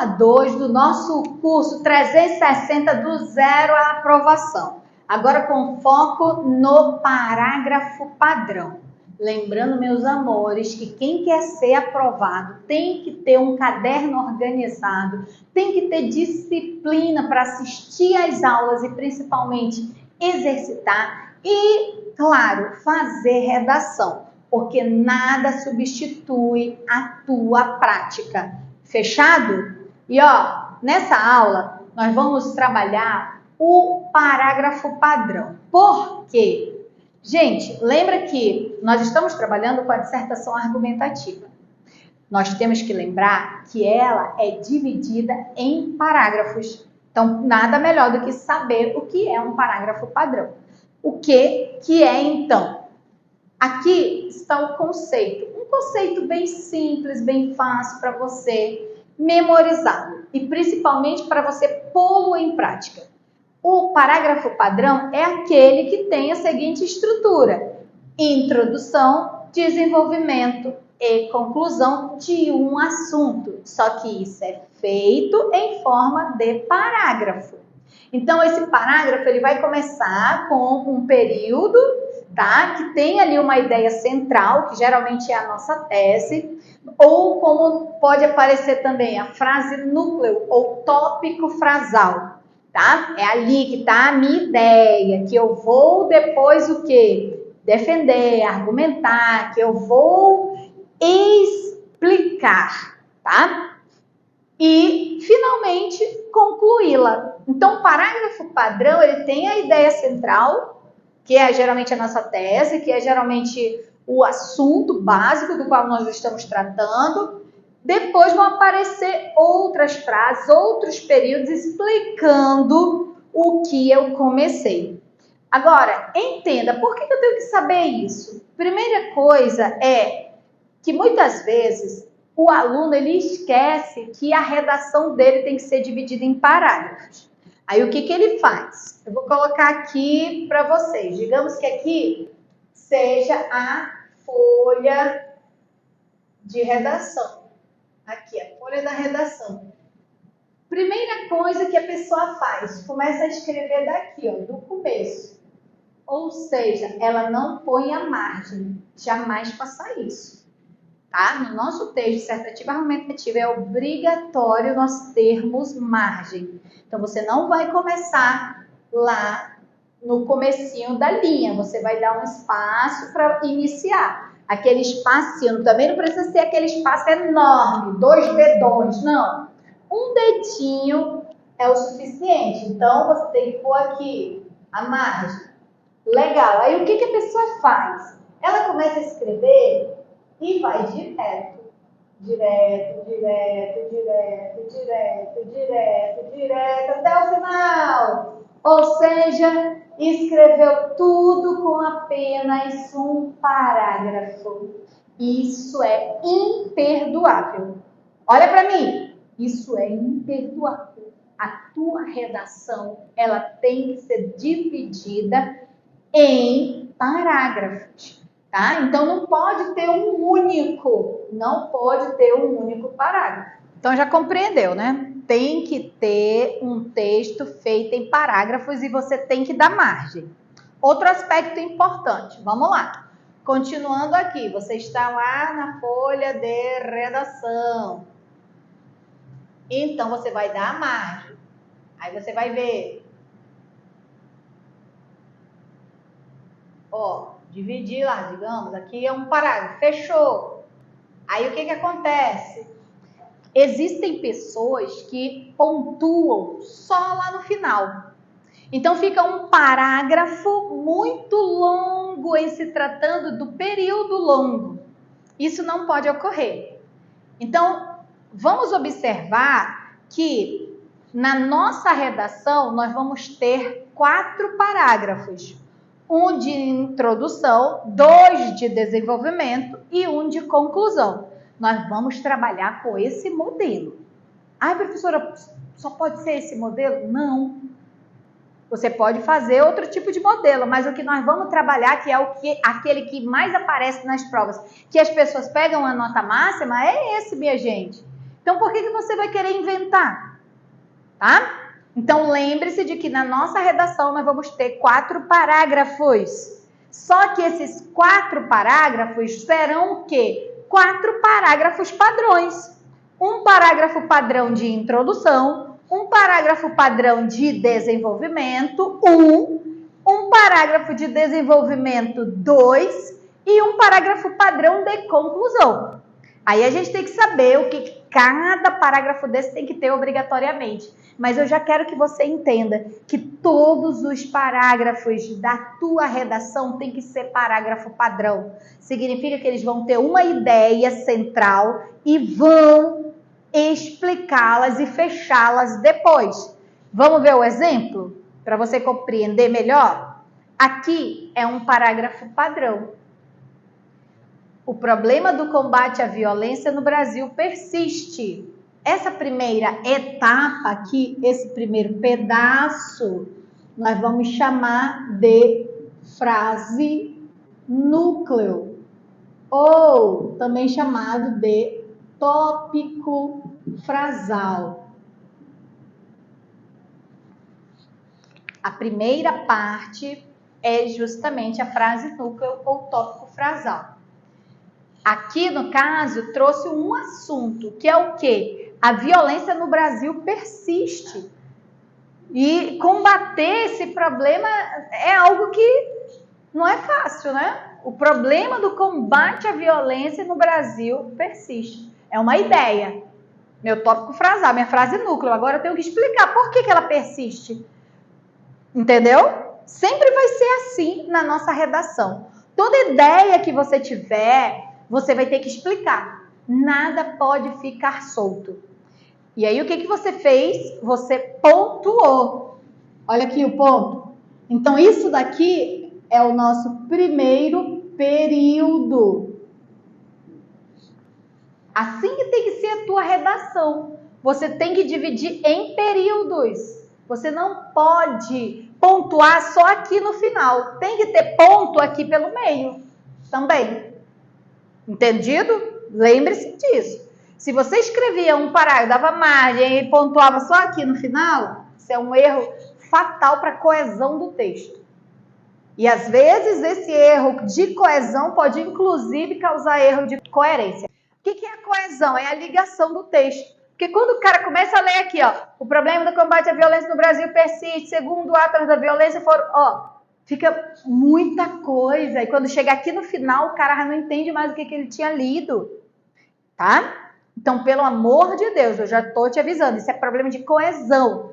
aula 2 do nosso curso 360 do zero à aprovação. Agora com foco no parágrafo padrão. Lembrando, meus amores, que quem quer ser aprovado tem que ter um caderno organizado, tem que ter disciplina para assistir às aulas e principalmente exercitar e, claro, fazer redação, porque nada substitui a tua prática. Fechado? E ó, nessa aula nós vamos trabalhar o parágrafo padrão. Por quê? Gente, lembra que nós estamos trabalhando com a dissertação argumentativa. Nós temos que lembrar que ela é dividida em parágrafos. Então, nada melhor do que saber o que é um parágrafo padrão. O que é, então? Aqui está o conceito. Um conceito bem simples, bem fácil para você memorizar. E principalmente para você pô-lo em prática. O parágrafo padrão é aquele que tem a seguinte estrutura: introdução, desenvolvimento e conclusão de um assunto. Só que isso é feito em forma de parágrafo. Então, esse parágrafo ele vai começar com um período, tá? Que tem ali uma ideia central, que geralmente é a nossa tese, ou como pode aparecer também a frase núcleo ou tópico frasal. Tá? É ali que está a minha ideia, que eu vou depois o quê? Defender, argumentar, que eu vou explicar, tá? E, finalmente, concluí-la. Então, o parágrafo padrão, ele tem a ideia central, que é geralmente a nossa tese, que é geralmente o assunto básico do qual nós estamos tratando. Depois vão aparecer outras frases, outros períodos explicando o que eu comecei. Agora, entenda, por que eu tenho que saber isso? Primeira coisa é que muitas vezes o aluno ele esquece que a redação dele tem que ser dividida em parágrafos. Aí o que ele faz? Eu vou colocar aqui para vocês. Digamos que aqui seja a folha de redação. Aqui, a folha da redação. Primeira coisa que a pessoa faz, começa a escrever daqui, ó, do começo. Ou seja, ela não põe a margem. Jamais faça isso. Tá? No nosso texto dissertativo argumentativo é obrigatório nós termos margem. Então, você não vai começar lá no comecinho da linha. Você vai dar um espaço para iniciar. Aquele espacinho, também não precisa ser aquele espaço enorme, 2 dedões, não. Um dedinho é o suficiente. Então, você tem que pôr aqui a margem. Legal. Aí, o que a pessoa faz? Ela começa a escrever e vai direto, até o final. Ou seja, escreveu tudo com apenas um parágrafo. Isso é imperdoável. Olha para mim, isso é imperdoável. A tua redação, ela tem que ser dividida em parágrafos, tá? Então não pode ter não pode ter um único parágrafo. Então já compreendeu, né? Tem que ter um texto feito em parágrafos e você tem que dar margem. Outro aspecto importante, vamos lá. Continuando aqui, você está lá na folha de redação. Então, você vai dar a margem. Aí você vai ver. Ó, dividir lá, digamos, aqui é um parágrafo, fechou. Aí o que acontece? Existem pessoas que pontuam só lá no final. Então fica um parágrafo muito longo em se tratando do período longo. Isso não pode ocorrer. Então, vamos observar que na nossa redação nós vamos ter 4 parágrafos. Um de introdução, 2 de desenvolvimento e 1 de conclusão. Nós vamos trabalhar com esse modelo. Ai, professora, só pode ser esse modelo? Não. Você pode fazer outro tipo de modelo, mas o que nós vamos trabalhar, que é aquele que mais aparece nas provas, que as pessoas pegam a nota máxima, é esse, minha gente. Então, por que você vai querer inventar? Tá? Então, lembre-se de que na nossa redação nós vamos ter 4 parágrafos. Só que esses 4 parágrafos serão o quê? 4 parágrafos padrões. Um parágrafo padrão de introdução, um parágrafo padrão de desenvolvimento, um parágrafo de desenvolvimento 2 e um parágrafo padrão de conclusão. Aí a gente tem que saber o que cada parágrafo desse tem que ter obrigatoriamente. Mas eu já quero que você entenda que todos os parágrafos da tua redação tem que ser parágrafo padrão. Significa que eles vão ter uma ideia central e vão explicá-las e fechá-las depois. Vamos ver o exemplo? Para você compreender melhor? Aqui é um parágrafo padrão. O problema do combate à violência no Brasil persiste. Essa primeira etapa aqui, esse primeiro pedaço, nós vamos chamar de frase núcleo, ou também chamado de tópico frasal. A primeira parte é justamente a frase núcleo ou tópico frasal. Aqui, no caso, trouxe um assunto, que é o quê? A violência no Brasil persiste. E combater esse problema é algo que não é fácil, né? O problema do combate à violência no Brasil persiste. É uma ideia. Meu tópico frasal, minha frase núcleo. Agora eu tenho que explicar por que ela persiste. Entendeu? Sempre vai ser assim na nossa redação. Toda ideia que você tiver, você vai ter que explicar. Nada pode ficar solto. E aí, o que você fez? Você pontuou. Olha aqui o ponto. Então, isso daqui é o nosso primeiro período. Assim que tem que ser a tua redação. Você tem que dividir em períodos. Você não pode pontuar só aqui no final. Tem que ter ponto aqui pelo meio também. Entendido? Lembre-se disso. Se você escrevia um parágrafo, dava margem e pontuava só aqui no final, isso é um erro fatal para a coesão do texto. E às vezes esse erro de coesão pode inclusive causar erro de coerência. O que é a coesão? É a ligação do texto. Porque quando o cara começa a ler aqui, ó, o problema do combate à violência no Brasil persiste, segundo atos da violência foram, fica muita coisa. E quando chega aqui no final, o cara já não entende mais o que ele tinha lido. Tá? Então, pelo amor de Deus, eu já estou te avisando, isso é problema de coesão.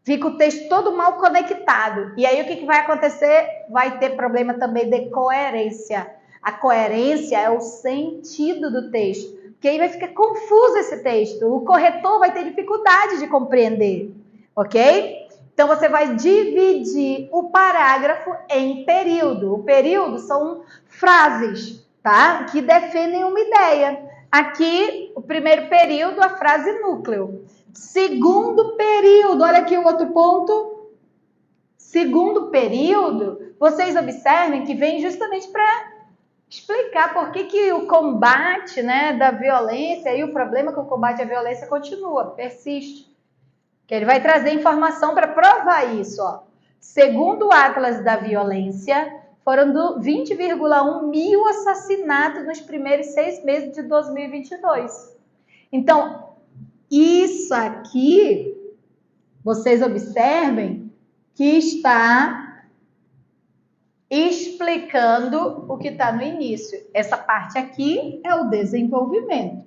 Fica o texto todo mal conectado. E aí, o que vai acontecer? Vai ter problema também de coerência. A coerência é o sentido do texto. Porque aí vai ficar confuso esse texto. O corretor vai ter dificuldade de compreender. Ok? Então, você vai dividir o parágrafo em período. O período são frases, tá? Que defendem uma ideia. Aqui, o primeiro período, a frase núcleo. Segundo período, olha aqui o outro ponto. Segundo período, vocês observem que vem justamente para explicar por que o combate, né, da violência e o problema com o combate à violência continua, persiste. Que ele vai trazer informação para provar isso. Ó. Segundo o Atlas da Violência, foram 20,1 mil assassinatos nos primeiros 6 meses de 2022. Então, isso aqui, vocês observem que está explicando o que está no início. Essa parte aqui é o desenvolvimento.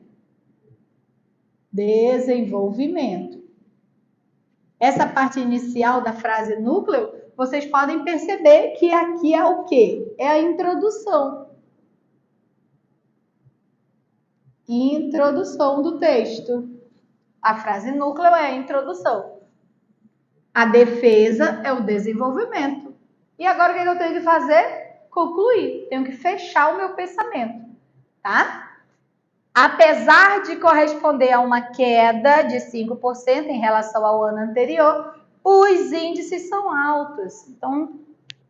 Desenvolvimento. Essa parte inicial da frase núcleo, vocês podem perceber que aqui é o quê? É a introdução. Introdução do texto. A frase núcleo é a introdução. A defesa é o desenvolvimento. E agora o que eu tenho que fazer? Concluir. Tenho que fechar o meu pensamento. Tá? Apesar de corresponder a uma queda de 5% em relação ao ano anterior, os índices são altos. Então,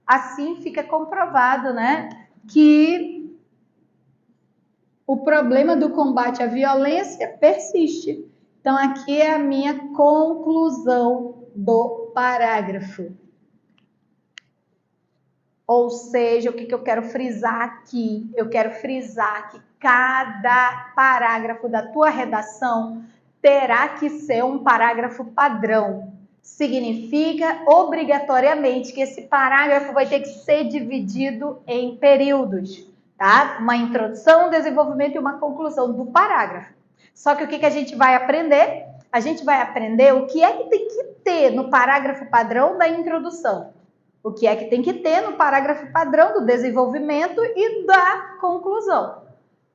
assim fica comprovado, né, que o problema do combate à violência persiste. Então, aqui é a minha conclusão do parágrafo. Ou seja, o que eu quero frisar aqui? Eu quero frisar que cada parágrafo da tua redação terá que ser um parágrafo padrão. Significa, obrigatoriamente, que esse parágrafo vai ter que ser dividido em períodos, tá? Uma introdução, um desenvolvimento e uma conclusão do parágrafo. Só que o que a gente vai aprender? A gente vai aprender o que é que tem que ter no parágrafo padrão da introdução. O que é que tem que ter no parágrafo padrão do desenvolvimento e da conclusão,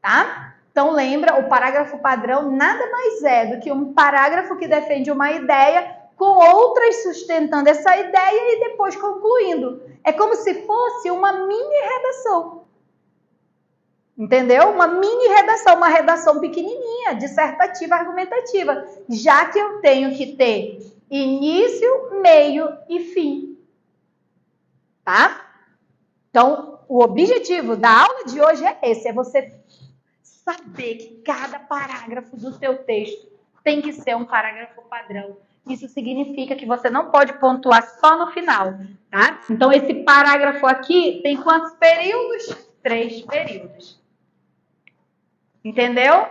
tá? Então, lembra, o parágrafo padrão nada mais é do que um parágrafo que defende uma ideia com outras sustentando essa ideia e depois concluindo. É como se fosse uma mini redação. Entendeu? Uma mini redação, uma redação pequenininha, dissertativa, argumentativa, já que eu tenho que ter início, meio e fim. Tá? Então, o objetivo da aula de hoje é esse, é você saber que cada parágrafo do seu texto tem que ser um parágrafo padrão. Isso significa que você não pode pontuar só no final, tá? Então, esse parágrafo aqui tem quantos períodos? 3 períodos. Entendeu?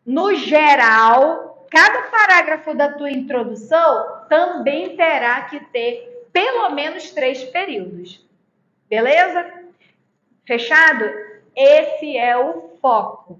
No geral, cada parágrafo da tua introdução também terá que ter pelo menos 3 períodos. Beleza? Fechado? Esse é o foco.